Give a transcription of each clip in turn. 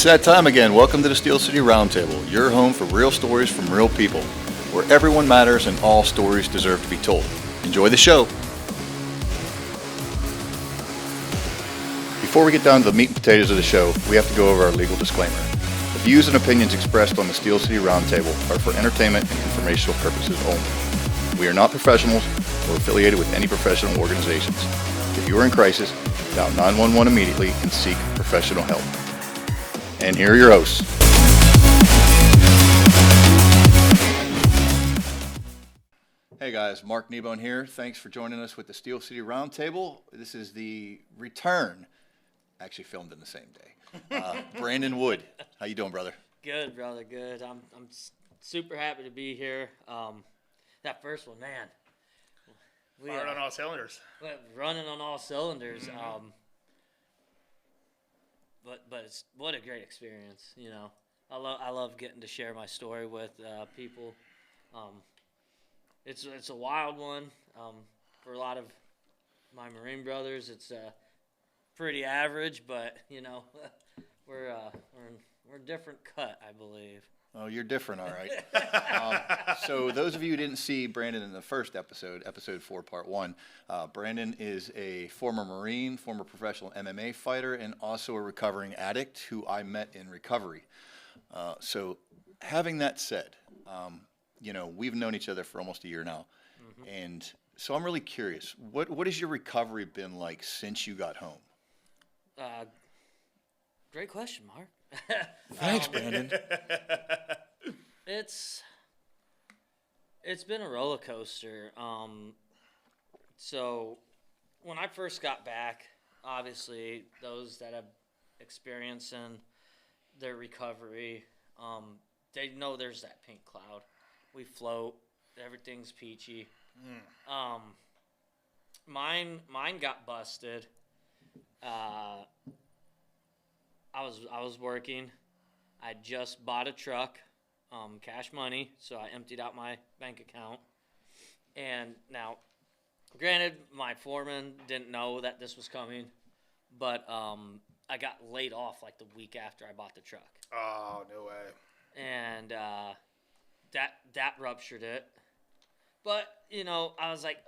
It's that time again. Welcome to the Steel City Roundtable, your home for real stories from real people, where everyone matters and all stories deserve to be told. Enjoy the show. Before we get down to the meat and potatoes of the show, we have to go over our legal disclaimer. The views and opinions expressed on the Steel City Roundtable are for entertainment and informational purposes only. We are not professionals or affiliated with any professional organizations. If you are in crisis, dial 911 immediately and seek professional help. And here are your hosts. Hey guys, Mark Kneebone here. Thanks for joining us with the Steel City Roundtable. This is the return, actually filmed in the same day. Brandon Wood, how you doing, brother? Good, brother. Good. I'm super happy to be here. That first one, man. Fired on all cylinders. Running on all cylinders. Mm-hmm. But it's what a great experience. You know, I love getting to share my story with people. It's a wild one. For a lot of my Marine brothers, it's pretty average, but you know, we're a different cut, I believe. Oh, you're different, all right. So those of you who didn't see Brandon in the first episode 4, part 1, Brandon is a former Marine, former professional MMA fighter, and also a recovering addict who I met in recovery. So having that said, you know, we've known each other for almost a year now. Mm-hmm. And so I'm really curious, what has your recovery been like since you got home? Great question, Mark. Thanks, Brandon. It's been a roller coaster. So when I first got back, obviously those that have experience in their recovery, they know there's that pink cloud. We float, everything's peachy. Mine got busted. I was working. I just bought a truck, cash money, so I emptied out my bank account. And now, granted, my foreman didn't know that this was coming, but I got laid off like the week after I bought the truck. Oh, no way. And that ruptured it. But, you know, I was like,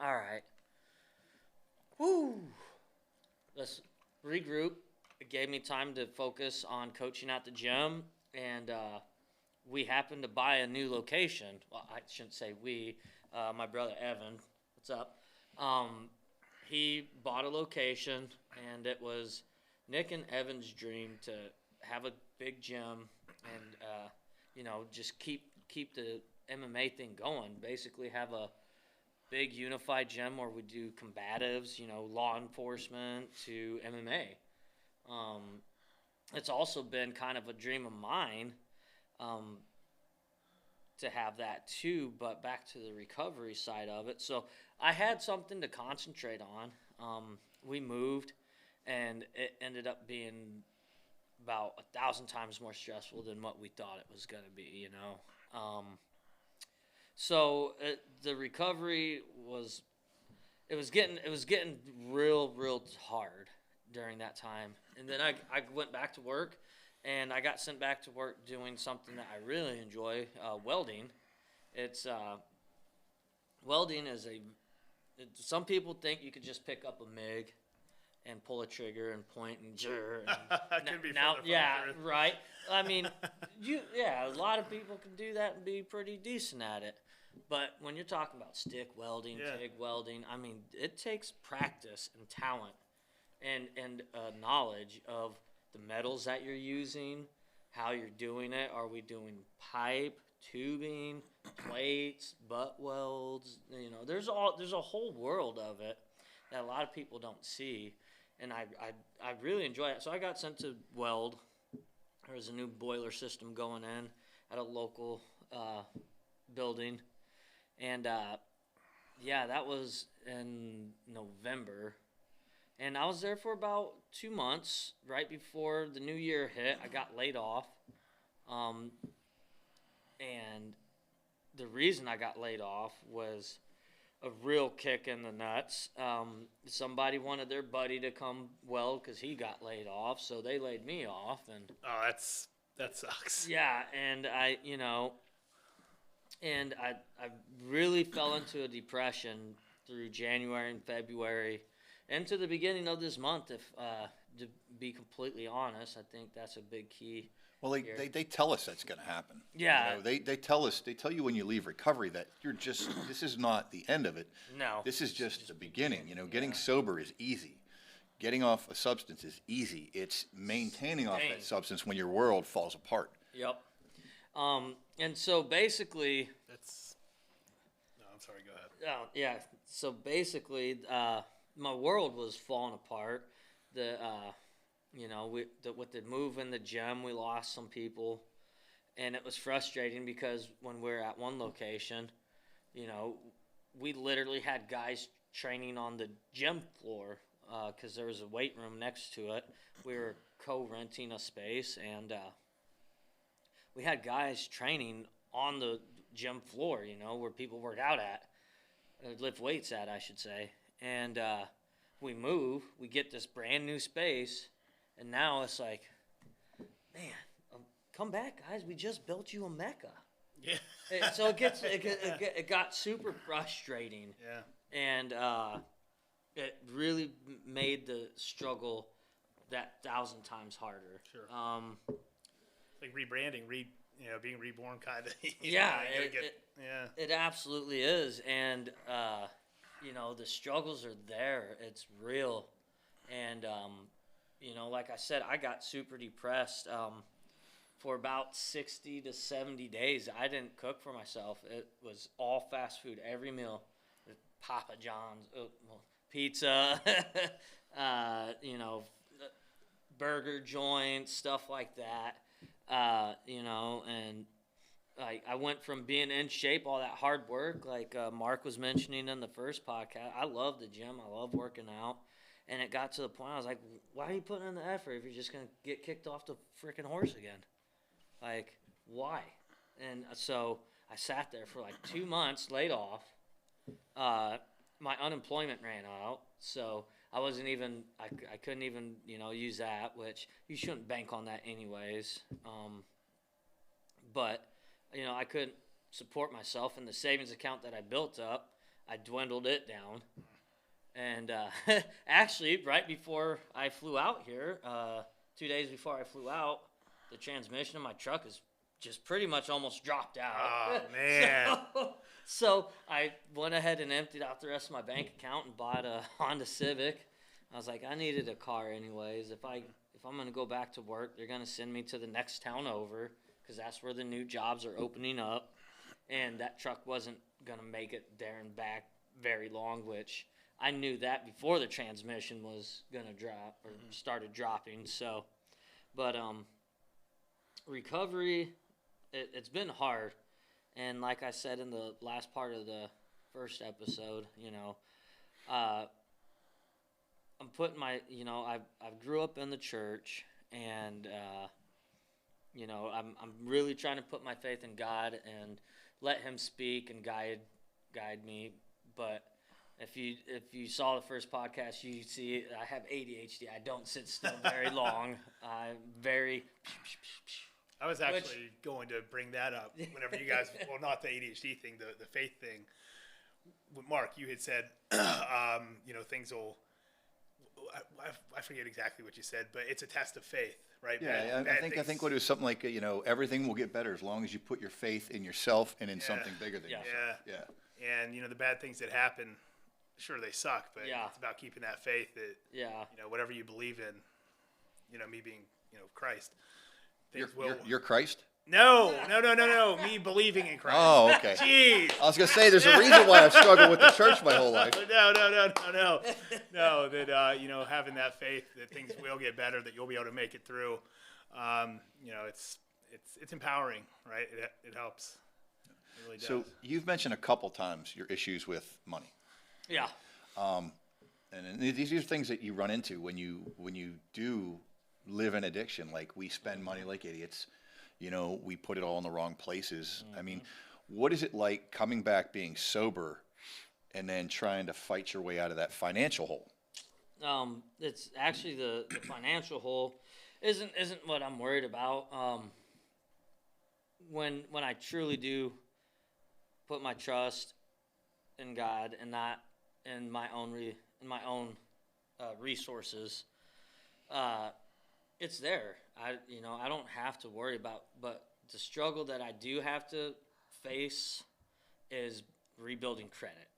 all right. Woo! Let's regroup. It gave me time to focus on coaching at the gym, and we happened to buy a new location. Well, I shouldn't say we. My brother Evan, what's up? He bought a location, and it was Nick and Evan's dream to have a big gym and you know, just keep the MMA thing going. Basically, have a big unified gym where we do combatives, you know, law enforcement to MMA. It's also been kind of a dream of mine to have that too, but back to the recovery side of it. So I had something to concentrate on. We moved, and it ended up being about 1,000 times more stressful than what we thought it was going to be, you know. So the recovery was getting real hard during that time. And then I went back to work, and I got sent back to work doing something that I really enjoy, welding. It's welding is some people think you could just pick up a MIG and pull a trigger and point and jur. Right. I mean, a lot of people can do that and be pretty decent at it. But when you're talking about stick welding, TIG welding, I mean, it takes practice and talent and knowledge of the metals that you're using, how you're doing it. Are we doing pipe, tubing, plates, butt welds? You know, there's a whole world of it that a lot of people don't see, and I really enjoy it. So I got sent to weld. There was a new boiler system going in at a local building, and that was in November. And I was there for about 2 months. Right before the new year hit, I got laid off. And the reason I got laid off was a real kick in the nuts. Somebody wanted their buddy to come weld because he got laid off, so they laid me off, and Oh, that sucks. yeah, and I really fell into a depression through January and February, and to the beginning of this month. If to be completely honest, I think that's a big key. Well, they tell us that's going to happen. Yeah. You know, they tell you when you leave recovery that this is not the end of it. No. This is just the beginning. You know, getting sober is easy. Getting off a substance is easy. It's maintaining off that substance when your world falls apart. Yep. And so basically. No, I'm sorry. Go ahead. Yeah. So basically, my world was falling apart. With the move in the gym, we lost some people, and it was frustrating because when we were at one location, we literally had guys training on the gym floor because there was a weight room next to it. We were co-renting a space, and we had guys training on the gym floor, where people work out at, lift weights at, I should say. And we move, we get this brand new space, and now it's like, man, come back, guys. We just built you a Mecca. Yeah. So it got super frustrating. Yeah. And it really made the struggle that 1,000 times harder. Sure. Like rebranding, being reborn kind of. Yeah. Yeah. It absolutely is. And, the struggles are there. It's real. And, like I said, I got super depressed for about 60 to 70 days. I didn't cook for myself. It was all fast food, every meal. Papa John's, pizza, burger joints, stuff like that. And I went from being in shape, all that hard work, like Mark was mentioning in the first podcast. I love the gym. I love working out. And it got to the point I was like, why are you putting in the effort if you're just going to get kicked off the freaking horse again? Like, why? And so I sat there for like 2 months, laid off. My unemployment ran out, so I wasn't even, I couldn't even, use that, which you shouldn't bank on that anyways. But, I couldn't support myself, and the savings account that I built up, I dwindled it down. And actually, right before I flew out here, 2 days before I flew out, the transmission of my truck is just pretty much almost dropped out. Oh, man. So I went ahead and emptied out the rest of my bank account and bought a Honda Civic. I was like, I needed a car anyways. If I'm going to go back to work, they're going to send me to the next town over because that's where the new jobs are opening up. And that truck wasn't going to make it there and back very long, which I knew that before the transmission was going to drop or started dropping. So, but recovery, it's been hard. And like I said in the last part of the first episode, I'm putting my, I grew up in the church, and I'm really trying to put my faith in God and let Him speak and guide me. But if you saw the first podcast, you see I have ADHD. I don't sit still very long. I'm very. I was actually going to bring that up whenever you guys, well, not the ADHD thing, the faith thing. Mark, you had said, things will, I forget exactly what you said, but it's a test of faith, right? Yeah, I think what it was something like, everything will get better as long as you put your faith in yourself and in something bigger than yourself. Yeah. And, the bad things that happen, sure, they suck, but it's about keeping that faith that, whatever you believe in, me being, Christ. You're Christ? No. Me believing in Christ. Oh, okay. Jeez. I was going to say, there's a reason why I've struggled with the church my whole life. No. No, that, having that faith that things will get better, that you'll be able to make it through. It's empowering, right? It helps. It really does. So you've mentioned a couple times your issues with money. Yeah. And these are things that you run into when you do live in addiction. Like, we spend money like idiots. We put it all in the wrong places. Mm-hmm. I mean, what is it like coming back being sober and then trying to fight your way out of that financial hole? It's actually the financial hole isn't what I'm worried about. When I truly do put my trust in God and not in my own resources, it's there. I don't have to worry about. But the struggle that I do have to face is rebuilding credit.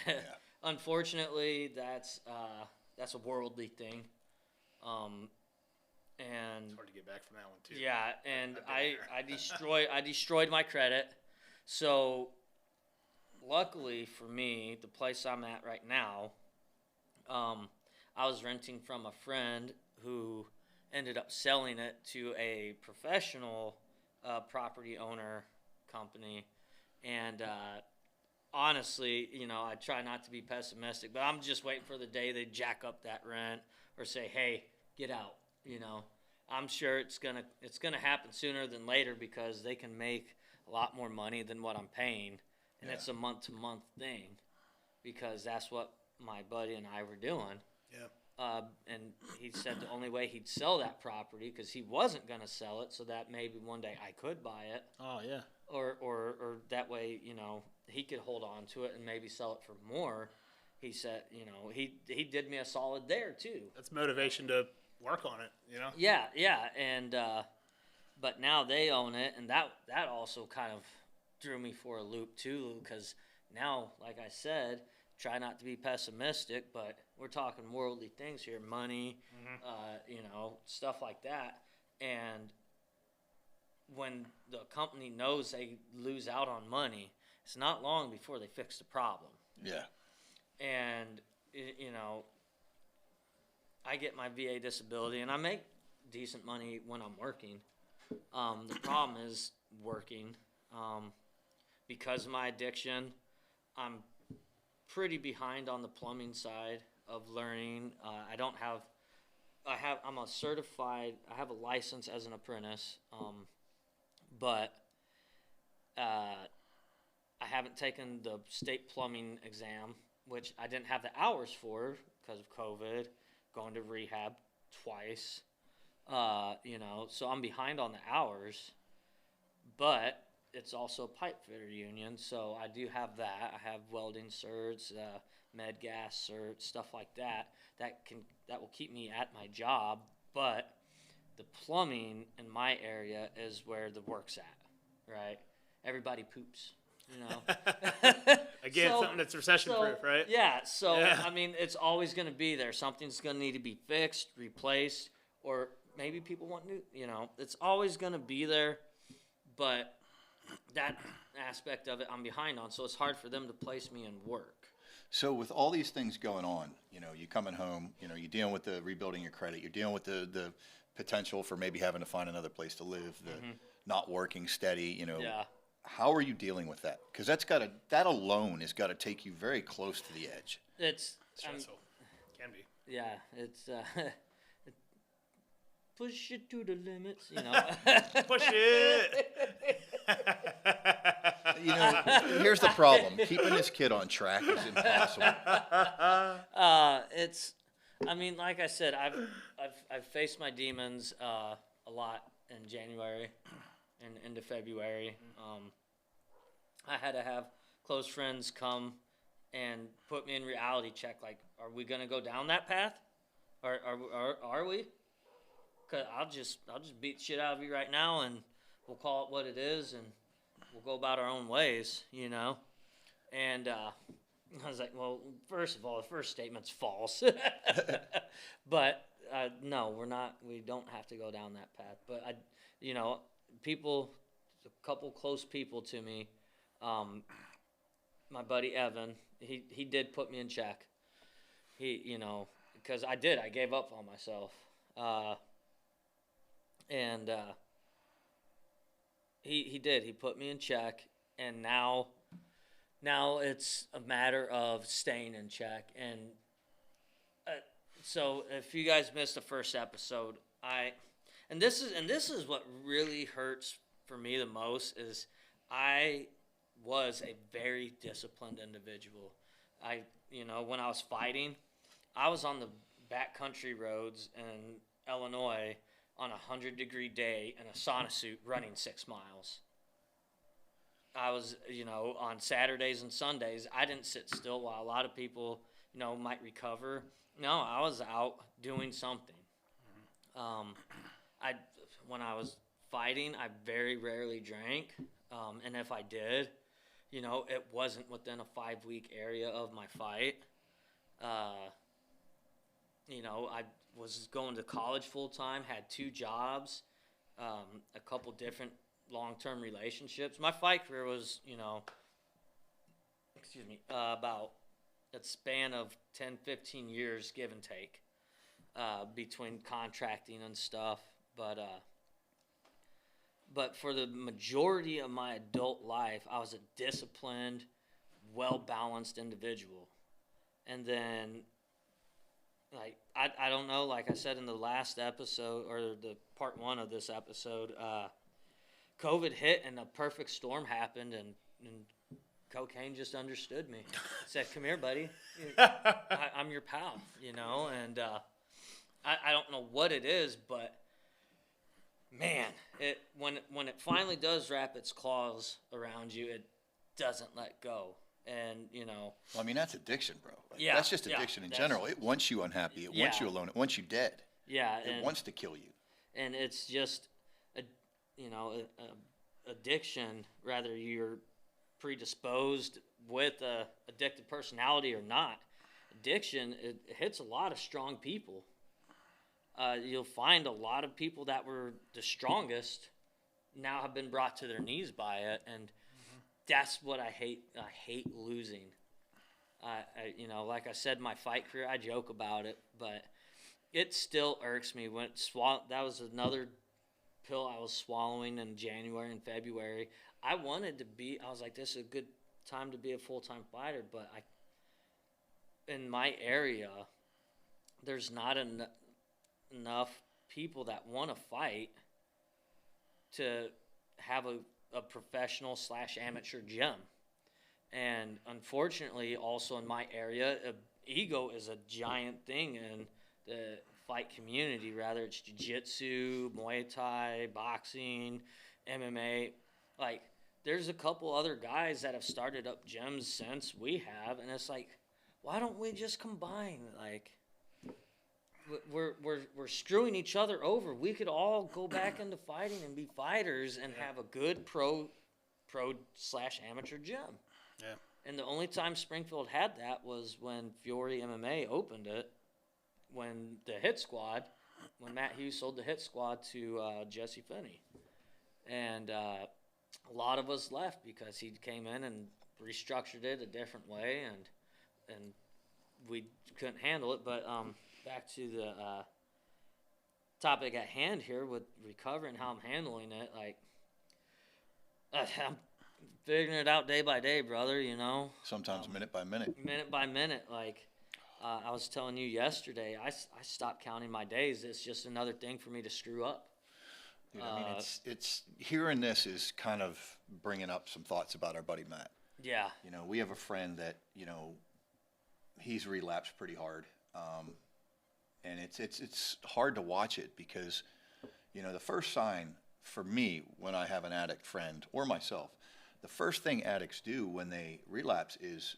Yeah. Unfortunately, that's a worldly thing. And It's hard to get back from that one too. yeah, and I destroyed my credit. So luckily for me, the place I'm at right now, I was renting from a friend who ended up selling it to a professional property owner company, and honestly, I try not to be pessimistic, but I'm just waiting for the day they jack up that rent or say, "Hey, get out." I'm sure it's gonna happen sooner than later because they can make a lot more money than what I'm paying, and it's a month-to-month thing because that's what my buddy and I were doing. Yeah. And he said the only way he'd sell that property because he wasn't gonna sell it, so that maybe one day I could buy it. Oh yeah. Or that way, he could hold on to it and maybe sell it for more. He said, he did me a solid there too. That's motivation to work on it, Yeah, and but now they own it, and that also kind of threw me for a loop too, because now, like I said, try not to be pessimistic, but we're talking worldly things here, money, stuff like that, and when the company knows they lose out on money, it's not long before they fix the problem. Yeah. And, I get my VA disability, and I make decent money when I'm working. The problem is working. Because of my addiction, I'm pretty behind on the plumbing side of learning. I have a license as an apprentice, but I haven't taken the state plumbing exam, which I didn't have the hours for because of COVID, going to rehab twice, so I'm behind on the hours, but it's also a pipe fitter union, so I do have that. I have welding certs, med gas certs, stuff like that. That will keep me at my job, but the plumbing in my area is where the work's at, right? Everybody poops. Again, something that's recession-proof, right? Yeah, I mean, it's always going to be there. Something's going to need to be fixed, replaced, or maybe people want new, it's always going to be there, but that aspect of it I'm behind on, so it's hard for them to place me in work. So with all these things going on, you coming home, you're dealing with the rebuilding your credit, you're dealing with the potential for maybe having to find another place to live, the not working steady, Yeah. How are you dealing with that? Because that alone has got to take you very close to the edge. It's Stressful. Can be. Yeah, it's push it to the limits, Push it. Here's the problem: keeping this kid on track is impossible. Like I said, I've faced my demons a lot in January and into February. I had to have close friends come and put me in reality check. Like, are we gonna go down that path? Are we? Cause I'll just beat shit out of you right now, and we'll call it what it is, and we'll go about our own ways, And I was like, well, first of all, the first statement's false. But no, we're not. We don't have to go down that path. But a couple close people to me, my buddy Evan, he did put me in check. Because I gave up on myself. And he did. He put me in check, and now it's a matter of staying in check. And so if you guys missed the first episode, this is what really hurts for me the most is I was a very disciplined individual. when I was fighting, I was on the backcountry roads in Illinois on a 100-degree day in a sauna suit running 6 miles. I was, on Saturdays and Sundays, I didn't sit still while a lot of people, might recover. No, I was out doing something. When I was fighting, I very rarely drank, and if I did, it wasn't within a 5-week area of my fight. I was going to college full time, had 2 jobs, a couple different long-term relationships. My fight career was, about a span of 10, 15 years, give and take, between contracting and stuff. But for the majority of my adult life, I was a disciplined, well-balanced individual. And then, I don't know, like I said in the last episode, or the part 1 of this episode, COVID hit and a perfect storm happened, and cocaine just understood me. It said, "Come here, buddy. I'm your pal," and I don't know what it is, but man, when it finally does wrap its claws around you, it doesn't let go. And Well, I mean, that's addiction, bro. Yeah, that's just addiction in general. It wants you unhappy. It wants you alone. It wants you dead. Yeah, it wants to kill you. And it's just addiction. Rather you're predisposed with a addicted personality or not, addiction, it hits a lot of strong people. You'll find a lot of people that were the strongest now have been brought to their knees by it, and that's what I hate. I hate losing. Like I said, my fight career, I joke about it, but it still irks me when that was another pill I was swallowing in January and February. I was like, this is a good time to be a full-time fighter, but in my area, there's not enough people that want to fight to have a professional / amateur gym. And unfortunately, also in my area, ego is a giant thing in the fight community, rather it's jiu-jitsu, Muay Thai, boxing, MMA. Like, there's a couple other guys that have started up gyms since we have, and it's like, why don't we just combine? Like, we're screwing each other over. We could all go back into fighting and be fighters and have a good pro / amateur gym. Yeah. And the only time Springfield had that was when Fiore MMA opened it, when Matt Hughes sold the Hit Squad to Jesse Finney. And a lot of us left because he came in and restructured it a different way, and we couldn't handle it. But back to the topic at hand here with recovery and how I'm handling it, like, I'm figuring it out day by day, brother, Sometimes minute by minute. Minute by minute. Like, I was telling you yesterday, I stopped counting my days. It's just another thing for me to screw up. Dude, I mean, it's hearing this is kind of bringing up some thoughts about our buddy Matt. Yeah. We have a friend that, he's relapsed pretty hard. And it's hard to watch it because, the first sign for me when I have an addict friend or myself, the first thing addicts do when they relapse is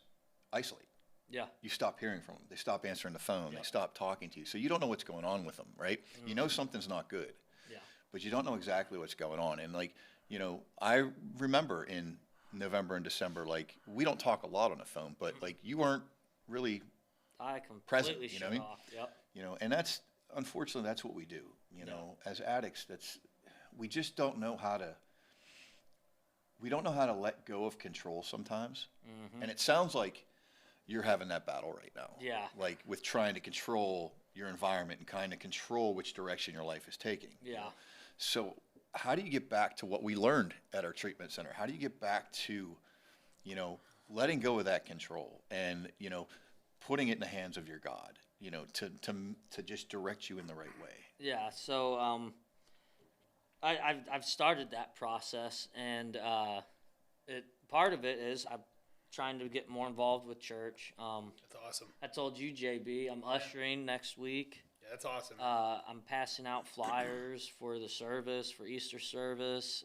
isolate. Yeah. You stop hearing from them. They stop answering the phone. Yeah. They stop talking to you. So you don't know what's going on with them, right? Mm-hmm. You know something's not good. Yeah. But you don't know exactly what's going on. And, I remember in November and December, we don't talk a lot on the phone, but, you weren't really I completely present, you know shut what I mean? off. Yep. And unfortunately, that's what we do. As addicts, we just don't know how to. We don't know how to let go of control sometimes. Mm-hmm. And it sounds like you're having that battle right now. Yeah. Like with trying to control your environment and kind of control which direction your life is taking. Yeah. So how do you get back to what we learned at our treatment center? How do you get back to, letting go of that control and, putting it in the hands of your God, to just direct you in the right way? Yeah. So, I've started that process, and part of it is I'm trying to get more involved with church. That's awesome. I told you, JB, I'm ushering next week. Yeah, that's awesome. I'm passing out flyers for the service, for Easter service.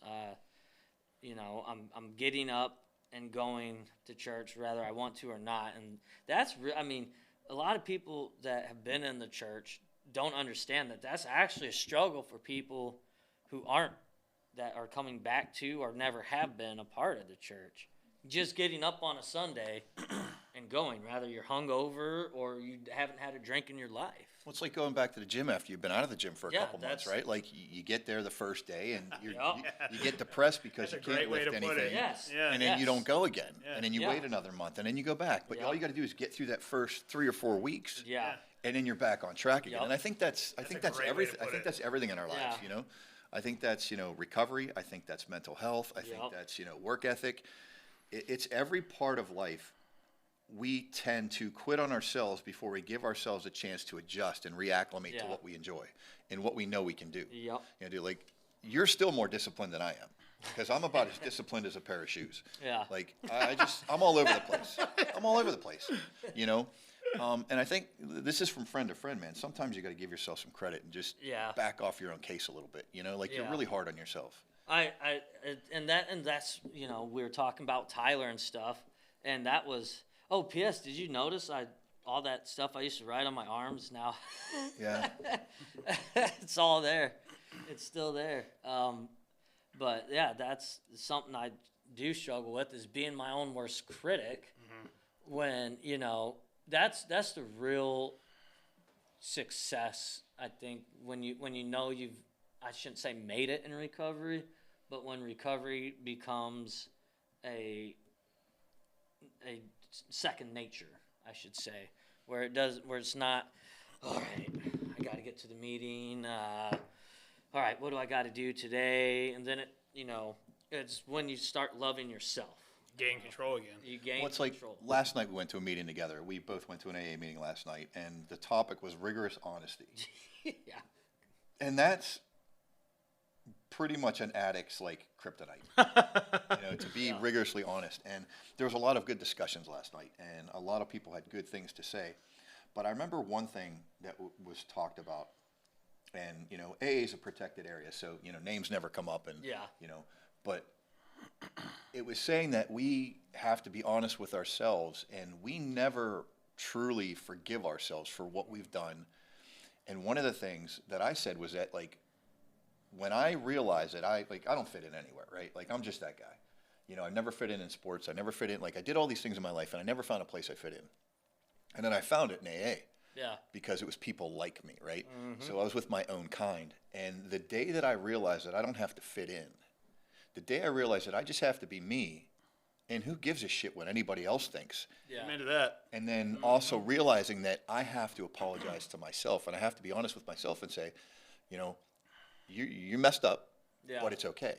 I'm getting up and going to church whether I want to or not. And that's, a lot of people that have been in the church don't understand that that's actually a struggle for people who that are coming back to or never have been a part of the church. Just getting up on a Sunday and going, rather you're hungover or you haven't had a drink in your life. Well, it's like going back to the gym after you've been out of the gym for a Yeah, couple months, right? Like you get there the first day and you get depressed because That's you a can't great way lift to put it. anything. Yes. Yeah. And then you don't go again. Yeah. And then you Yeah. wait another month and then you go back. But Yeah. all you got to do is get through that first 3 or 4 weeks. Yeah. And then you're back on track again. Yep. And I think that's a great way to everything. I put think it. that's everything in our lives, Yeah. you know. I think that's, recovery. I think that's mental health. I think Yep. that's, work ethic. It's every part of life. We tend to quit on ourselves before we give ourselves a chance to adjust and reacclimate to Yeah. what we enjoy and what we know we can do. Yep. You're still more disciplined than I am because I'm about as disciplined as a pair of shoes. Yeah. Like I'm all over the place. I'm all over the place, and I think this is from friend to friend, man. Sometimes you got to give yourself some credit and just Yeah. back off your own case a little bit, you're Yeah. really hard on yourself. That's we were talking about Tyler and stuff, and that was P.S. Did you notice all that stuff I used to write on my arms now? Yeah. It's all there. It's still there. But yeah, that's something I do struggle with is being my own worst critic. Mm-hmm. When that's the real success. I think when you know you've, I shouldn't say made it in recovery, but when recovery becomes a second nature, I should say, where it's not, all right, I got to get to the meeting. All right, what do I got to do today? And then it's when you start loving yourself. Gain control again. You gain Well, it's like control. last night we went to a meeting together. We both went to an AA meeting last night, and the topic was rigorous honesty. Yeah. And that's pretty much an addict's kryptonite, to be rigorously honest. And there was a lot of good discussions last night, and a lot of people had good things to say. But I remember one thing that was talked about, and AA is a protected area, so names never come up, and but it was saying that we have to be honest with ourselves, and we never truly forgive ourselves for what we've done. And one of the things that I said was that when I realized that I don't fit in anywhere, right? I'm just that guy. I never fit in sports. I never fit in. I did all these things in my life, and I never found a place I fit in. And then I found it in AA. Yeah. Because it was people like me, right? Mm-hmm. So I was with my own kind. And the day that I realized that I don't have to fit in, the day I realized that I just have to be me, and who gives a shit what anybody else thinks? Yeah. Amen to that. And then also realizing that I have to apologize to myself, and I have to be honest with myself and say, you messed up, Yeah. but it's okay.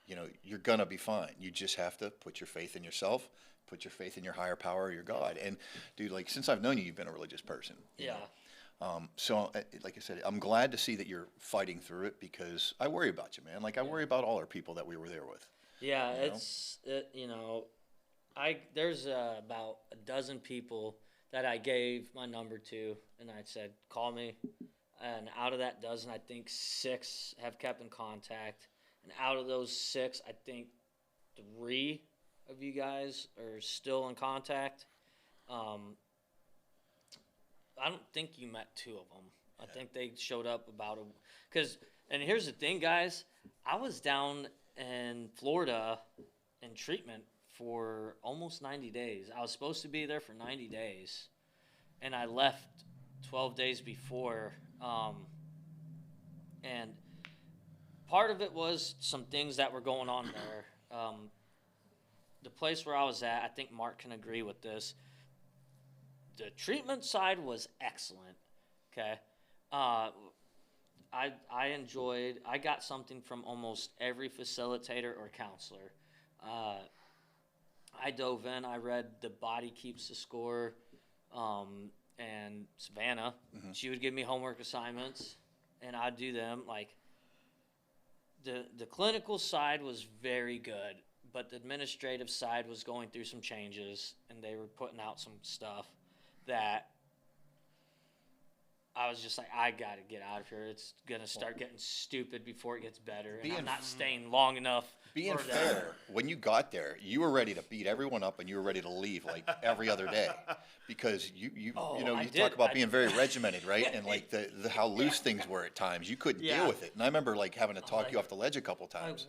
You're going to be fine. You just have to put your faith in yourself, put your faith in your higher power, your God. And, dude, since I've known you, you've been a religious person. Yeah. So, like I said, I'm glad to see that you're fighting through it because I worry about you, man. I worry about all our people that we were there with. Yeah, there's about a dozen people that I gave my number to, and I said, call me. And out of that dozen, I think 6 have kept in contact. And out of those 6, I think 3 of you guys are still in contact. I don't think you met 2 of them. I think they showed up and here's the thing, guys. I was down in Florida in treatment for almost 90 days. I was supposed to be there for 90 days, and I left 12 days before. And part of it was some things that were going on there. The place where I was at, I think Mark can agree with this. The treatment side was excellent. Okay. I enjoyed, I got something from almost every facilitator or counselor. I dove in, I read The Body Keeps the Score, and Savannah, she would give me homework assignments, and I'd do them. The clinical side was very good, but the administrative side was going through some changes, and they were putting out some stuff that I was just like, I got to get out of here. It's going to start getting stupid before it gets better, and I'm not staying long enough. Being fair, when you got there, you were ready to beat everyone up and you were ready to leave like every other day, because you talk about being very regimented, right? And like the how loose things were at times, you couldn't deal with it. And I remember like having to talk you off the ledge a couple times.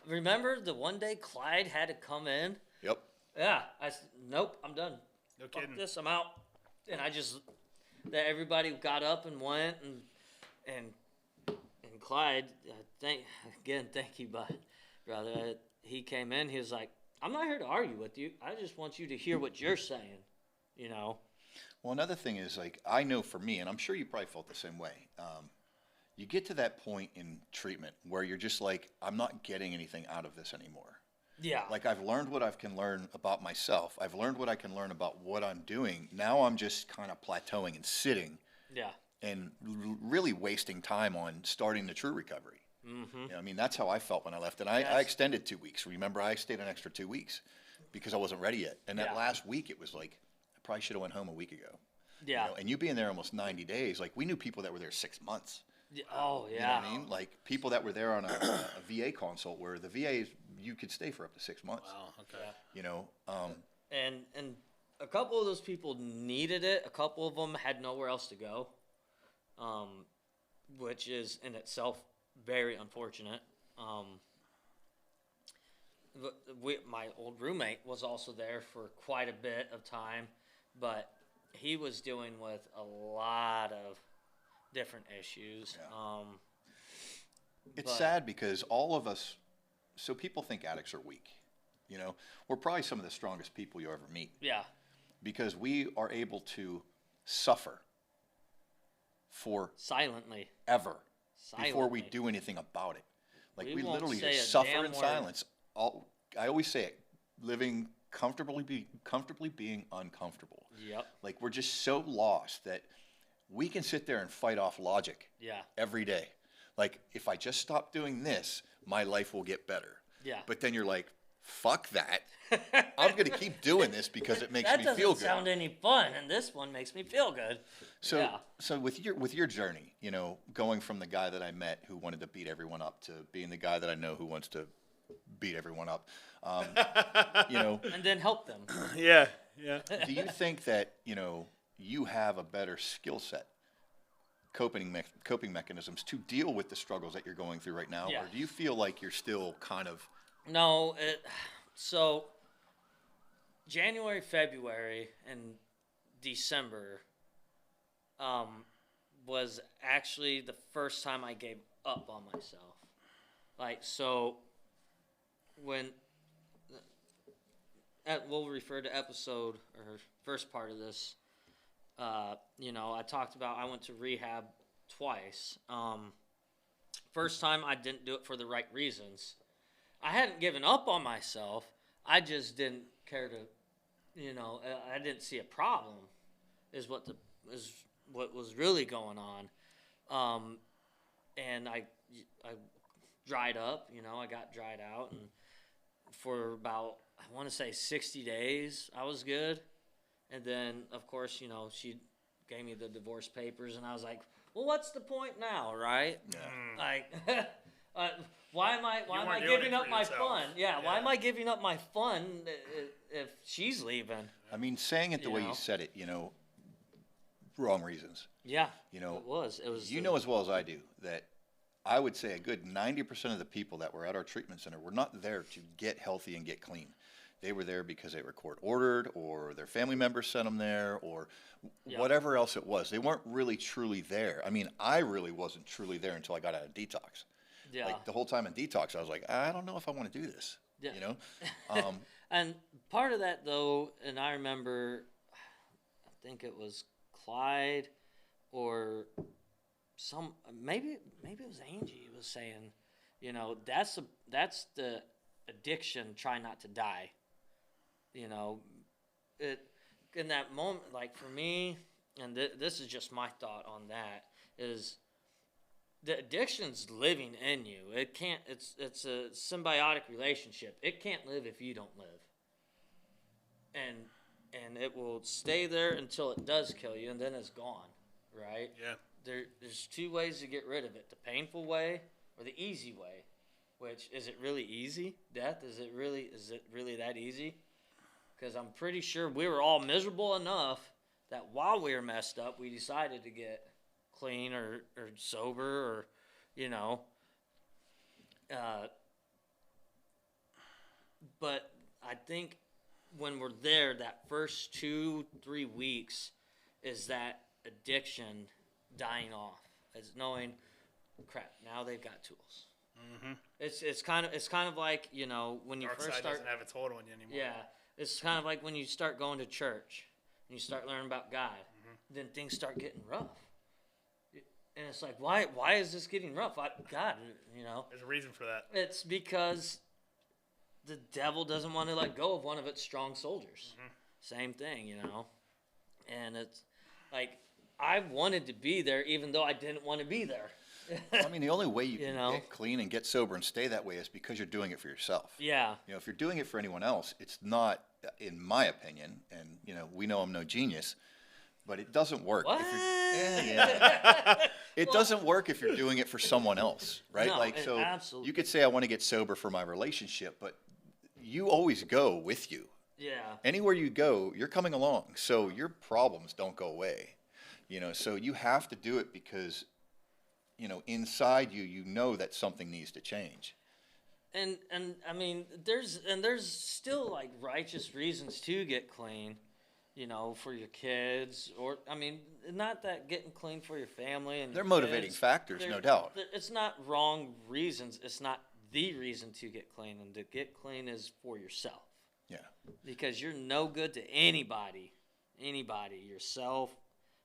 Remember the one day Clyde had to come in? Yep. Yeah, I said, nope, I'm done. No Fuck kidding. this, I'm out. And that everybody got up and went, and Clyde, thank you, brother. He came in. He was like, "I'm not here to argue with you. I just want you to hear what you're saying." You know. Well, another thing is, like, I know for me, and I'm sure you probably felt the same way. You get to that point in treatment where you're just like, I'm not getting anything out of this anymore. Yeah. Like, I've learned what I can learn about myself. I've learned what I can learn about what I'm doing. Now I'm just kind of plateauing and sitting. Yeah. And really wasting time on starting the true recovery. Mm-hmm. You know, I mean, that's how I felt when I left. And I extended 2 weeks. Remember, I stayed an extra 2 weeks because I wasn't ready yet. And that last week, it was like, I probably should have went home a week ago. Yeah. You know, and you being there almost 90 days, like, we knew people that were there 6 months. Oh, yeah. You know what I mean? Like, people that were there on a VA consult, where the VA, you could stay for up to 6 months. Wow, okay. You know? And a couple of those people needed it. A couple of them had nowhere else to go. Which is in itself very unfortunate. My old roommate was also there for quite a bit of time, but he was dealing with a lot of different issues. Yeah. It's sad because all of us, so people think addicts are weak. You know, we're probably some of the strongest people you ever meet. Yeah. Because we are able to suffer for silently before we do anything about it. Like, we literally say just a suffer damn in word. silence. I always say it, living comfortably being uncomfortable. Yep. Like, we're just so lost that we can sit there and fight off logic every day. Like, if I just stop doing this, my life will get better. Yeah. But then you're like, fuck that. I'm going to keep doing this because it makes me feel good. That doesn't sound any fun, and this one makes me feel good. So with your journey, you know, going from the guy that I met who wanted to beat everyone up to being the guy that I know who wants to beat everyone up, you know. And then help them. Yeah. Do you think that, you know, you have a better skill set, coping mechanisms to deal with the struggles that you're going through right now? Yeah. Or do you feel like you're still kind of... No, so January, February, and December was actually the first time I gave up on myself. Like, so when we'll refer to episode or first part of this, you know, I talked about I went to rehab twice. First time I didn't do it for the right reasons. I hadn't given up on myself. I just didn't care to, you know, I didn't see a problem is what was really going on. And I dried up, you know, I got dried out, and for about, I want to say 60 days, I was good. And then, of course, you know, she gave me the divorce papers, and I was like, well, what's the point now, right? Yeah. Like, why am I giving up my fun? Yeah, why am I giving up my fun if she's leaving? I mean, saying it the way you said it, you know, wrong reasons. Yeah, you know, it was. You know as well as I do that I would say a good 90% of the people that were at our treatment center were not there to get healthy and get clean. They were there because they were court ordered, or their family members sent them there, or whatever else it was. They weren't really truly there. I mean, I really wasn't truly there until I got out of detox. Yeah. Like, the whole time in detox, I was like, I don't know if I want to do this. Yeah. You know? And part of that, though, and I remember, I think it was Clyde or maybe it was Angie was saying, you know, that's the addiction, try not to die. You know, in that moment, like for me, and this is just my thought on that, is the addiction's living in you. It can't. It's a symbiotic relationship. It can't live if you don't live. And it will stay there until it does kill you, and then it's gone, right? Yeah. There's two ways to get rid of it: the painful way or the easy way. Which is it really easy? Death? Is it really that easy? Because I'm pretty sure we were all miserable enough that while we were messed up, we decided to get clean or sober or, you know. But I think when we're there, that first 2-3 weeks is that addiction dying off. It's knowing, crap, now they've got tools. Mm-hmm. It's kind of like, you know, when you Dark first side start. doesn't have its hold on you anymore. Yeah, it's kind of like when you start going to church and you start learning about God. Mm-hmm. Then things start getting rough, and it's like, why is this getting rough? God, you know. There's a reason for that. It's because the devil doesn't want to let go of one of its strong soldiers. Mm-hmm. Same thing, you know. And it's like I wanted to be there, even though I didn't want to be there. I mean, the only way you can get clean and get sober and stay that way is because you're doing it for yourself. Yeah. You know, if you're doing it for anyone else, it's not, in my opinion, and, you know, we know I'm no genius, but it doesn't work. What? It doesn't work if you're doing it for someone else, right? No, like, so absolutely. you could say, I want to get sober for my relationship, but you always go with you. Yeah. Anywhere you go, you're coming along. So your problems don't go away. You know, so you have to do it because, you know, inside you, you know that something needs to change. And I mean, there's still like righteous reasons to get clean, you know, for your kids, or I mean, not that getting clean for your family and they're motivating factors, no doubt. It's not wrong reasons. It's not the reason to get clean, and to get clean is for yourself. Yeah. Because you're no good to anybody, yourself,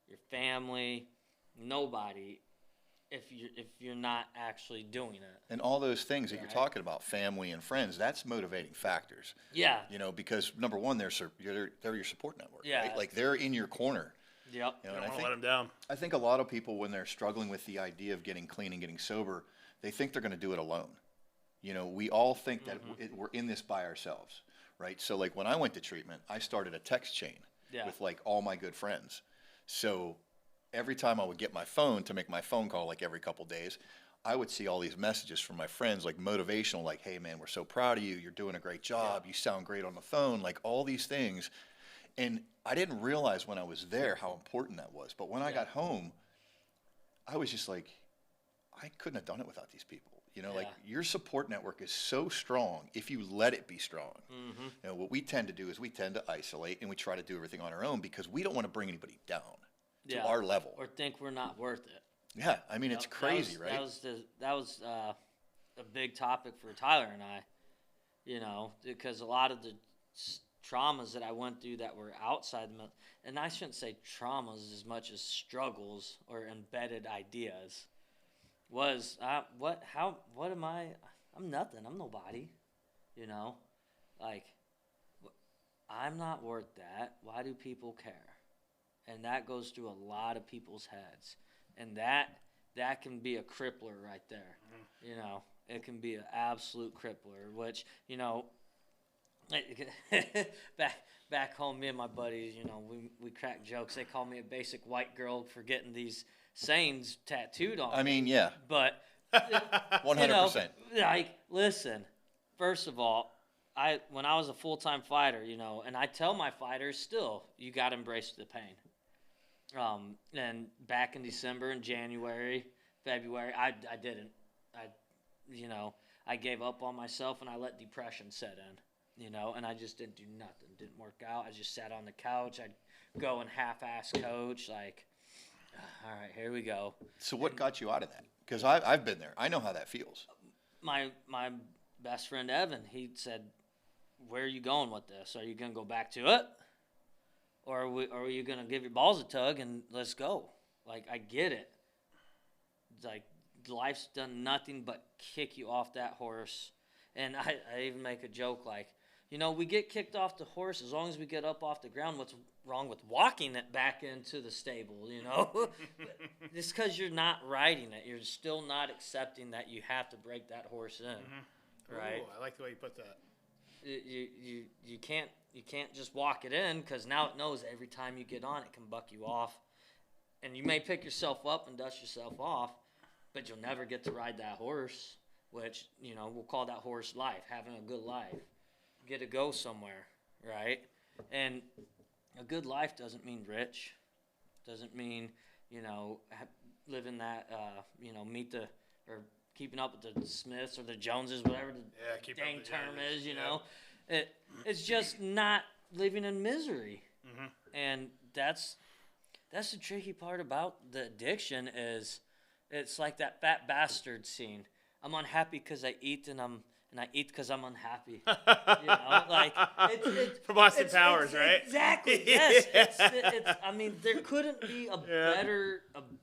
your family, nobody. If you're not actually doing it. And all those things that you're talking about, family and friends, that's motivating factors. Yeah. You know, because number one, they're your support network. Yeah. Right? Like they're in your corner. Yep. You know, You and don't want to let them down. I think a lot of people, when they're struggling with the idea of getting clean and getting sober, they think they're going to do it alone. You know, we all think that we're in this by ourselves, right? So like when I went to treatment, I started a text chain with like all my good friends. So every time I would get my phone to make my phone call, like every couple days, I would see all these messages from my friends, like motivational, like, hey man, we're so proud of you. You're doing a great job. You sound great on the phone, like all these things. And I didn't realize when I was there how important that was. But when I got home, I was just like, I couldn't have done it without these people. You know, like your support network is so strong if you let it be strong. Mm-hmm. You know, what we tend to do is we tend to isolate and we try to do everything on our own because we don't want to bring anybody down to our level. Or think we're not worth it. Yeah, I mean, it's crazy, right? That was a big topic for Tyler and I, you know, because a lot of the traumas that I went through that were outside the, and I shouldn't say traumas as much as struggles or embedded ideas, was what am I? I'm nothing. I'm nobody, you know, like I'm not worth that. Why do people care? And that goes through a lot of people's heads. And that can be a crippler right there. Mm-hmm. You know, it can be an absolute crippler, which, you know, back home, me and my buddies, you know, we crack jokes. They call me a basic white girl for getting these sayings tattooed on me. I mean, yeah. But 100%. You know, like, listen, first of all, when I was a full-time fighter, you know, and I tell my fighters still, you got to embrace the pain. And back in December and January, February, I didn't. I gave up on myself and I let depression set in, you know, and I just didn't do nothing. Didn't work out. I just sat on the couch. I'd go and half-ass coach, like, all right, here we go. So what got you out of that? Because I've been there. I know how that feels. My best friend Evan, he said, where are you going with this? Are you going to go back to it? Or are you going to give your balls a tug and let's go? Like, I get it. Like, life's done nothing but kick you off that horse. And I even make a joke like, we get kicked off the horse as long as we get up off the ground. What's wrong with walking it back into the stable, It's because you're not riding it. You're still not accepting that you have to break that horse in, right? Ooh, I like the way you put that. You can't just walk it in, because now it knows every time you get on it can buck you off, and you may pick yourself up and dust yourself off, but you'll never get to ride that horse, which we'll call that horse life, having a good life. Get to go somewhere, right? And a good life doesn't mean rich, doesn't mean living that meet the or keeping up with the Smiths or the Joneses, whatever the dang term is, It's just not living in misery. And that's the tricky part about the addiction is it's like that fat bastard scene. I'm unhappy because I eat, and I eat because I'm unhappy. It's from Austin Powers, right? Exactly. Yes. It's. I mean, there couldn't be a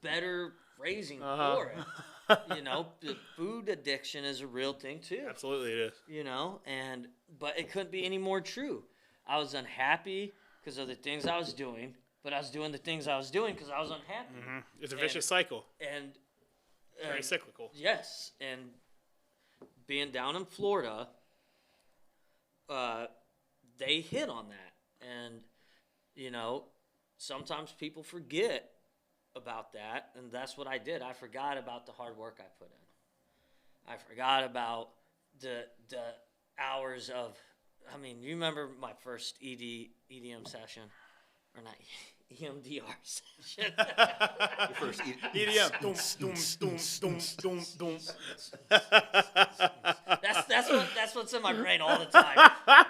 better phrasing for it. The food addiction is a real thing too. Absolutely, it is. But it couldn't be any more true. I was unhappy because of the things I was doing, but I was doing the things I was doing because I was unhappy. It's a vicious cycle. And very cyclical. Yes, and being down in Florida, they hit on that, and sometimes people forget about that, and that's what I did. I forgot about the hard work I put in. I forgot about the hours of. I mean, you remember my first EDM session, or not EMDR session? Your first EDM. Doom. That's what's in my brain all the time. I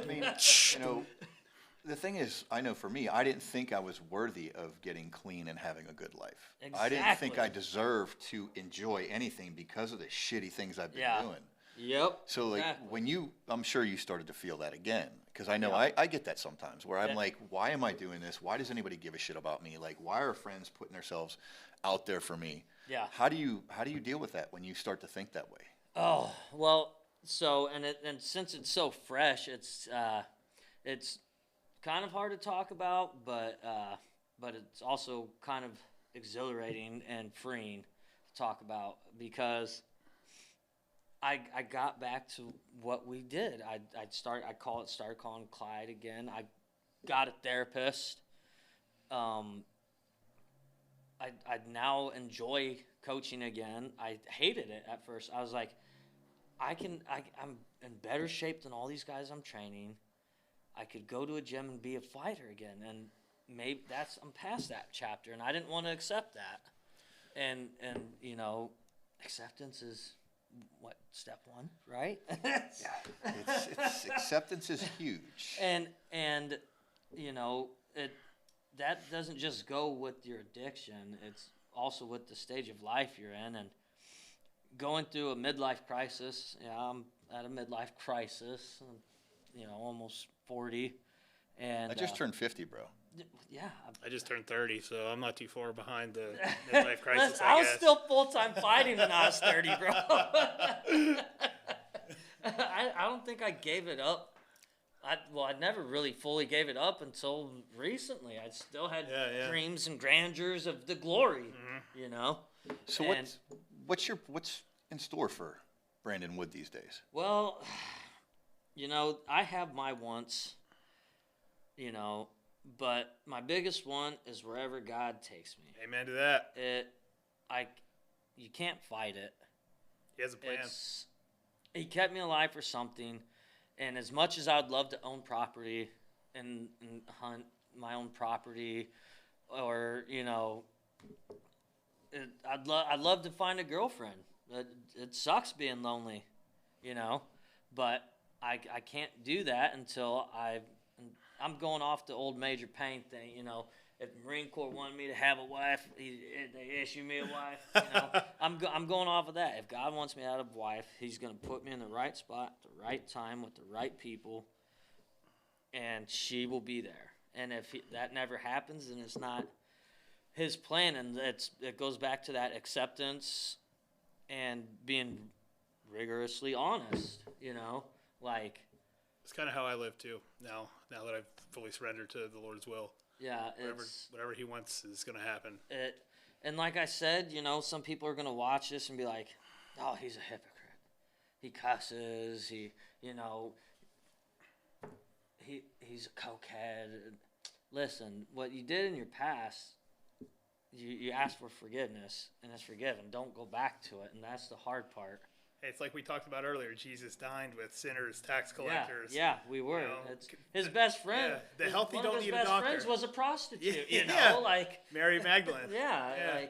mean, the thing is, I know for me, I didn't think I was worthy of getting clean and having a good life. Exactly. I didn't think I deserved to enjoy anything because of the shitty things I've been doing. Yep. So when I'm sure you started to feel that again, because I know I get that sometimes where I'm like, why am I doing this? Why does anybody give a shit about me? Like, why are friends putting themselves out there for me? Yeah. How do you deal with that when you start to think that way? Oh, well, so and since it's so fresh, it's kind of hard to talk about, but it's also kind of exhilarating and freeing to talk about, because I got back to what we did. I started calling Clyde again. I got a therapist. I now enjoy coaching again. I hated it at first. I was like, I'm in better shape than all these guys I'm training. I could go to a gym and be a fighter again, and maybe I'm past that chapter, and I didn't want to accept that. And acceptance is what, step one, right? It's acceptance is huge. And that doesn't just go with your addiction. It's also with the stage of life you're in, and going through a midlife crisis. Yeah, I'm at a midlife crisis. Almost 40, and I just turned 50, bro. Yeah, I just turned 30, so I'm not too far behind the midlife crisis. I was still full-time fighting when I was 30, bro. I don't think I gave it up. I never really fully gave it up until recently. I still had dreams and grandeurs of the glory, So what's in store for Brandon Wood these days? Well, I have my wants, but my biggest one is wherever God takes me. Amen to that. You can't fight it. He has a plan. He kept me alive for something, and as much as I would love to own property and hunt my own property, or I'd love to find a girlfriend. It sucks being lonely, but I can't do that until I'm going off the old Major Payne thing, If the Marine Corps wanted me to have a wife, they issue me a wife. I'm going off of that. If God wants me to have a wife, He's going to put me in the right spot, at the right time, with the right people, and she will be there. And if that never happens, then it's not His plan, and it goes back to that acceptance and being rigorously honest. Like, It's kind of how I live too now that I've fully surrendered to the Lord's will. yeah, Whatever he wants is going to happen. And like I said, you know, some people are going to watch this and be like, oh, he's a hypocrite. He cusses. He's a cokehead. Listen, what you did in your past, you asked for forgiveness, and it's forgiven. Don't go back to it, and that's the hard part. Hey, it's like we talked about earlier. Jesus dined with sinners, tax collectors. Yeah, we were. You know, his best friend. Yeah, the healthy don't need a best doctor. friends was a prostitute. Yeah, you know, like Mary Magdalene. yeah,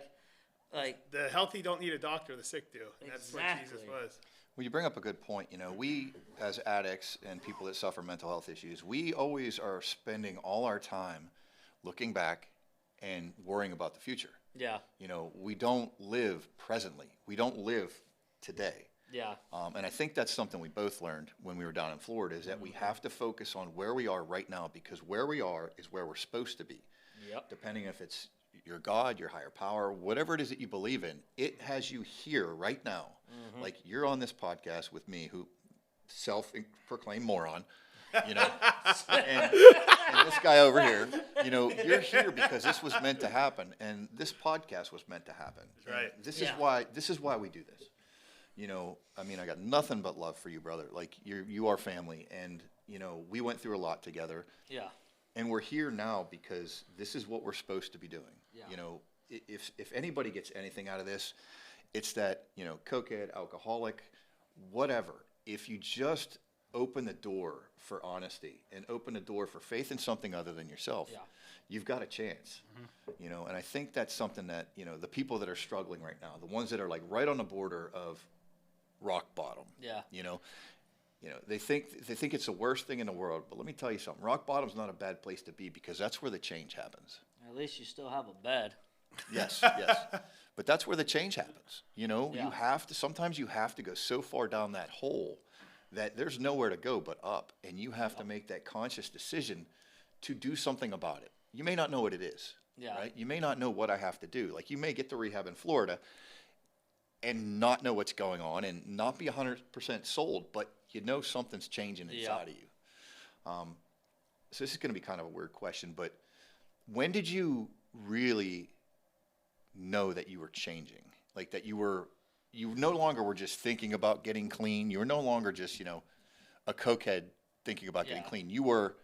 like the healthy don't need a doctor. The sick do. And that's what Jesus Exactly. was. Well, you bring up a good point. You know, we as addicts and people that suffer mental health issues, we always are spending all our time looking back and worrying about the future. yeah, You know, we don't live presently. We don't live today. yeah, And I think that's something we both learned when we were down in Florida is that we have to focus on where we are right now because where we are is where we're supposed to be. yep, Depending if it's your God, your higher power, whatever it is that you believe in, it has you here right now. Like you're on this podcast with me, who self-proclaimed moron, you know, and this guy over here, you know, you're here because this was meant to happen, and this podcast was meant to happen. That's right. And this Yeah. is why we do this. You know, I mean, I got nothing but love for you, brother. Like you are family, and you know, we went through a lot together. yeah, And we're here now because this is what we're supposed to be doing. Yeah. You know, if anybody gets anything out of this, it's that, you know, cokehead, alcoholic, whatever. If you just open the door for honesty and open the door for faith in something other than yourself, Yeah. you've got a chance. You know, and I think that's something that, you know, the people that are struggling right now, the ones that are like right on the border of rock bottom, yeah, you know, they think it's the worst thing in the world. But let me tell you something. Rock bottom's not a bad place to be because that's where the change happens. At least you still have a bed. Yes, yes. But that's where the change happens. You know, Yeah. sometimes you have to go so far down that hole that there's nowhere to go but up. And you have to make that conscious decision to do something about it. You may not know what it is. Yeah. Right? You may not know what I have to do. Like you may get to rehab in Florida and not know what's going on and not be 100% sold, but you know something's changing inside of you. So this is going to be kind of a weird question, but when did you really know that you were changing? Like that you no longer were just thinking about getting clean. You were no longer just, you know, a cokehead thinking about getting Yeah. clean. You were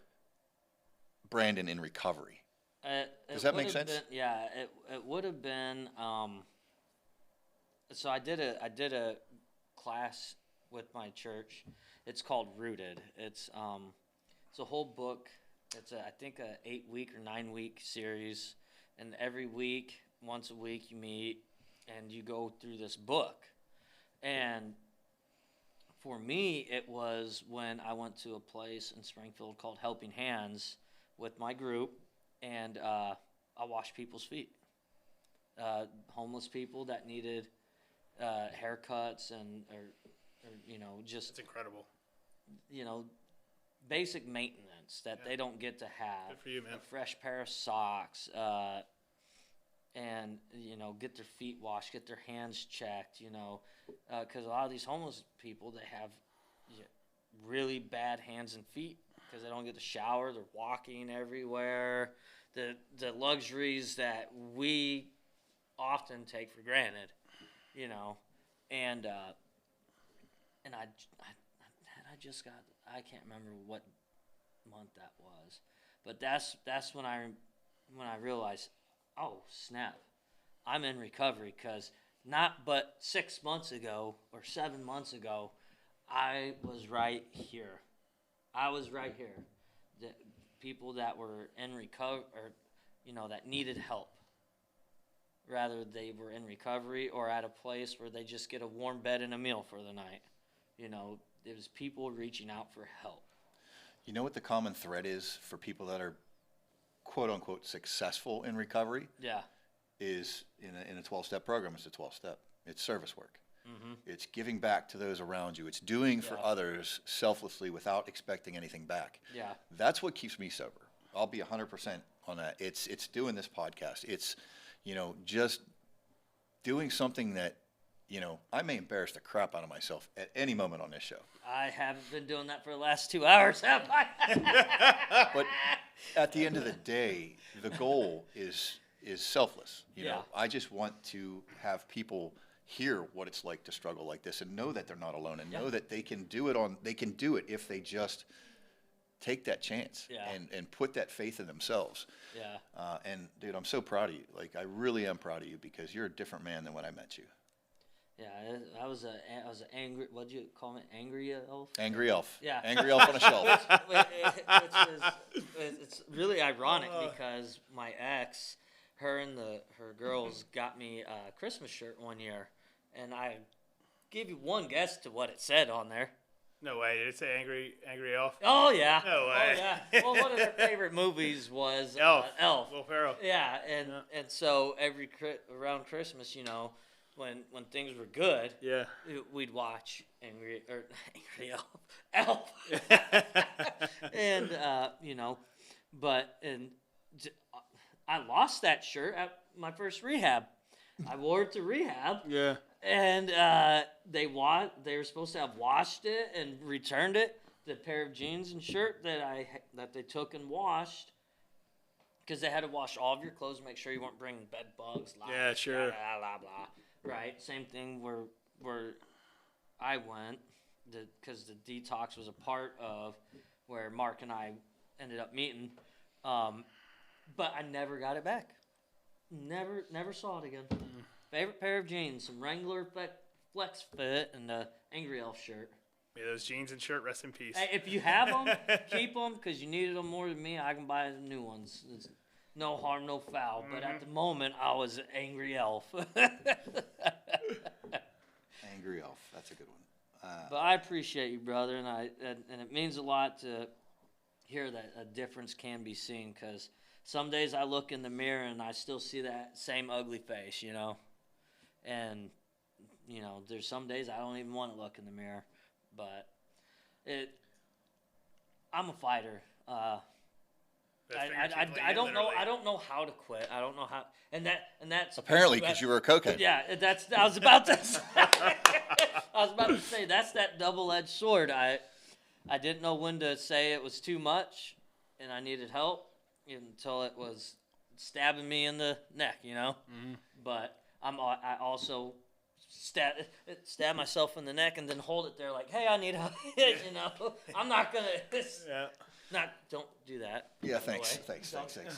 Brandon in recovery. Does that make sense? It would have been. So I did a class with my church. It's called Rooted. It's a whole book. It's I think a 8-week or 9-week series, and every week, once a week, you meet and you go through this book. And for me, it was when I went to a place in Springfield called Helping Hands with my group, and I washed people's feet. Homeless people that needed haircuts or you know, just It's incredible. you know, basic maintenance that they don't get to have. Good for you, man. A fresh pair of socks, and you know, get their feet washed, get their hands checked. You know, because a lot of these homeless people, they have really bad hands and feet because they don't get to shower. They're walking everywhere. The luxuries that we often take for granted, you know, and I just got, I can't remember what month that was, but that's when I realized, oh snap, I'm in recovery, because not but 6 months ago or 7 months ago, I was right here. The people that were in recovery, or you know, that needed help. Rather, they were in recovery or at a place where they just get a warm bed and a meal for the night. You know, it was people reaching out for help. You know what the common thread is for people that are quote unquote successful in recovery? Yeah. Is in a 12-step program. It's a 12-step. It's service work. Mm-hmm. It's giving back to those around you. It's doing for Yeah. others selflessly without expecting anything back. Yeah. That's what keeps me sober. I'll be 100% on that. It's doing this podcast. It's, you know, just doing something that I may embarrass the crap out of myself at any moment on this show. I haven't been doing that for the last 2 hours, have I? But at the end of the day, the goal is selfless. Yeah. I just want to have people hear what it's like to struggle like this and know that they're not alone and know that they can do it if they just take that chance and put that faith in themselves. Yeah. And dude, I'm so proud of you. Like, I really am proud of you because you're a different man than when I met you. Yeah, I was an angry. What'd you call me? Angry elf. Angry elf. Yeah. Angry elf on a shelf. It's really ironic because my ex, her and her girls got me a Christmas shirt one year, and I gave you one guess to what it said on there. No way. Did it say angry elf? Oh yeah. No way. Oh yeah. Well, one of their favorite movies was Elf. Will Ferrell. Yeah, and so around Christmas, when things were good, we'd watch Angry Elf, and I lost that shirt at my first rehab. I wore it to rehab. Yeah. And they were supposed to have washed it and returned it. The pair of jeans and shirt that they took and washed, because they had to wash all of your clothes to make sure you weren't bringing bed bugs. Yeah, sure. Blah, blah, blah. Right. Same thing where I went, because the detox was a part of where Mark and I ended up meeting. But I never got it back. Never saw it again. Favorite pair of jeans, some Wrangler Flex Fit and the Angry Elf shirt. May those jeans and shirt rest in peace. Hey, if you have them, keep them, because you needed them more than me. I can buy new ones. It's no harm, no foul. But at the moment, I was an Angry Elf. Angry elf. That's a good one. But I appreciate you, brother, and it means a lot to hear that a difference can be seen, because some days I look in the mirror and I still see that same ugly face, And, there's some days I don't even want to look in the mirror. But I'm a fighter. I don't know. I don't know how to quit. I don't know how. And that's apparently because you were a cokehead. Yeah, I was about to say. I was about to say that's that double-edged sword. I didn't know when to say it was too much, and I needed help until it was stabbing me in the neck. But I also stab myself in the neck and then hold it there like, hey, I need help. I'm not gonna. Don't do that. Yeah, thanks.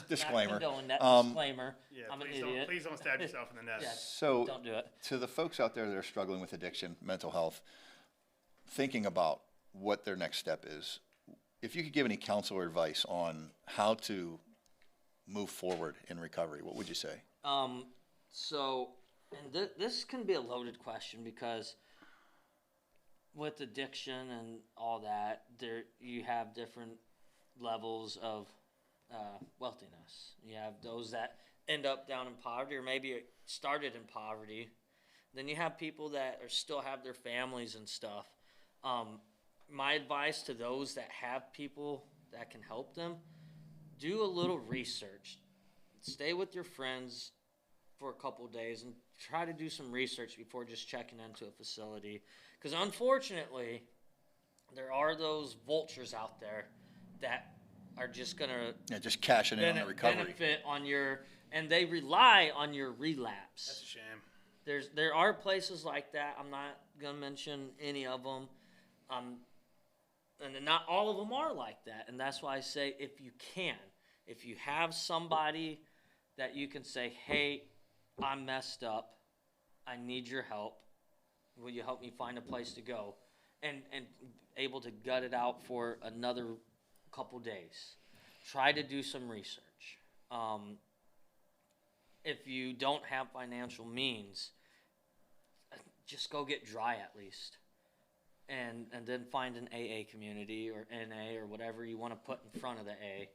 Disclaimer. Disclaimer. Yeah, I'm an please idiot. Please don't stab yourself in the neck. Yeah, So, don't do it. To the folks out there that are struggling with addiction, mental health, thinking about what their next step is, if you could give any counsel or advice on how to move forward in recovery, what would you say? And this can be a loaded question, because with addiction and all that, you have different levels of wealthiness. You have those that end up down in poverty, or maybe it started in poverty. Then you have people that still have their families and stuff. My advice to those that have people that can help them, do a little research. Stay with your friends for a couple days and try to do some research before just checking into a facility. Because unfortunately, there are those vultures out there that are just going to just cashing in on the recovery. Benefit on and they rely on your relapse. That's a shame. There are places like that. I'm not going to mention any of them. And not all of them are like that. And that's why I say, if you have somebody that you can say, hey, I'm messed up, I need your help, will you help me find a place to go? And able to gut it out for another couple days. Try to do some research. If you don't have financial means, just go get dry at least. And then find an AA community or NA or whatever you want to put in front of the A,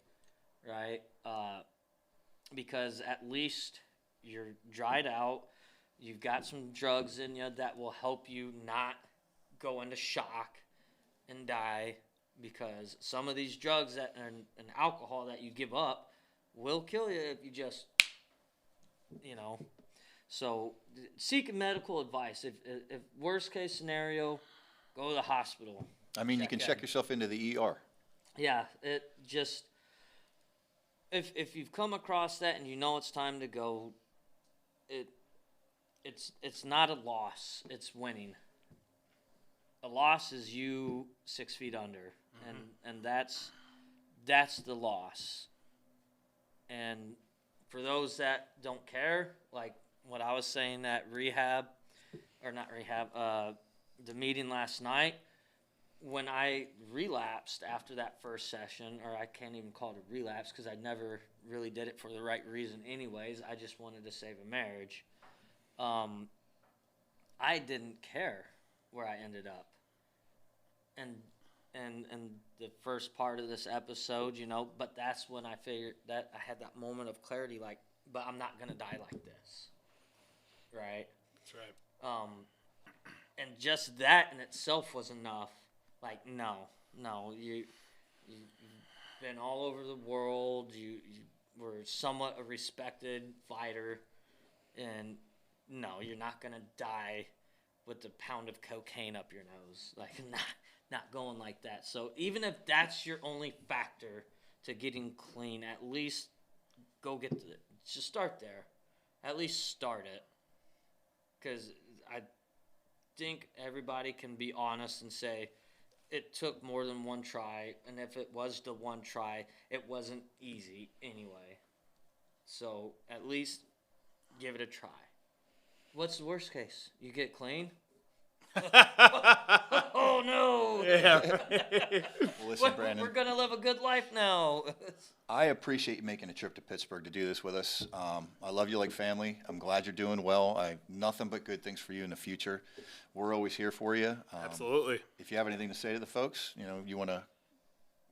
right? Because at least you're dried out. You've got some drugs in you that will help you not go into shock and die, because some of these drugs and alcohol that you give up will kill you if you just, So seek medical advice. If worst case scenario, go to the hospital. I mean, you can check yourself into the ER. Yeah, it just if you've come across that and you know it's time to go, it's not a loss. It's winning. A loss is you 6 feet under, and that's the loss. And for those that don't care, like what I was saying at the meeting last night, when I relapsed after that first session, or I can't even call it a relapse because I never really did it for the right reason anyways, I just wanted to save a marriage. I didn't care where I ended up. And the first part of this episode, but that's when I figured that I had that moment of clarity, like, but I'm not going to die like this. Right? That's right. And just that in itself was enough. Like, no, you've been all over the world. You were somewhat a respected fighter, and no, you're not gonna die with a pound of cocaine up your nose. Like, not going like that. So even if that's your only factor to getting clean, at least go just start there. At least start it, because I think everybody can be honest and say it took more than one try, and if it was the one try, it wasn't easy anyway. So at least give it a try. What's the worst case? You get clean? Oh no! Yeah. Well, listen, Brandon, We're gonna live a good life now. I appreciate you making a trip to Pittsburgh to do this with us. I love you like family. I'm glad you're doing well. I nothing but good things for you in the future. We're always here for you. Absolutely. If you have anything to say to the folks, you want to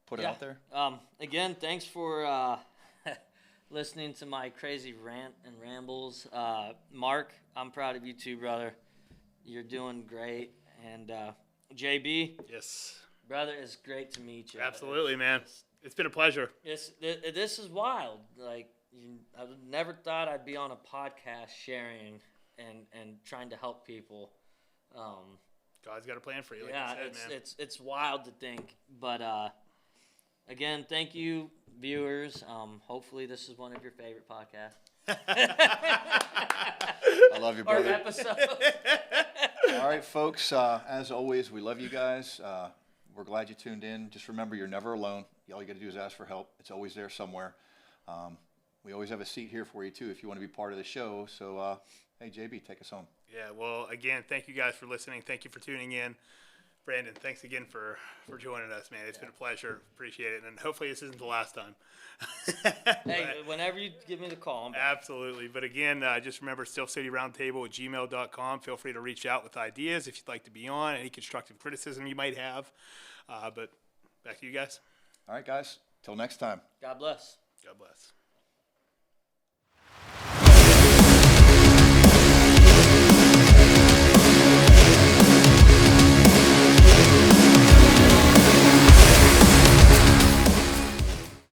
put it out there? Again, thanks for listening to my crazy rant and rambles. Mark, I'm proud of you too, brother. You're doing great. And JB, Yes. brother, it's great to meet you. Absolutely, man. It's been a pleasure. This is wild. Like, I never thought I'd be on a podcast sharing and trying to help people. God's got a plan for you, like Yeah, you said, man. it's wild to think. But again, thank you, viewers. Hopefully, this is one of your favorite podcasts. I love you, Or brother. episodes. All right, folks. As always, we love you guys. We're glad you tuned in. Just remember, you're never alone. All you got to do is ask for help. It's always there somewhere. We always have a seat here for you, too, if you want to be part of the show. So, hey, JB, take us home. Yeah, well, again, thank you guys for listening. Thank you for tuning in. Brandon, thanks again for joining us, man. It's been a pleasure. Appreciate it. And hopefully this isn't the last time. Hey, whenever you give me the call, I'm back. Absolutely. But again, just remember, stillcityroundtable@gmail.com. Feel free to reach out with ideas if you'd like to be on, any constructive criticism you might have. But back to you guys. All right, guys. Till next time. God bless. God bless.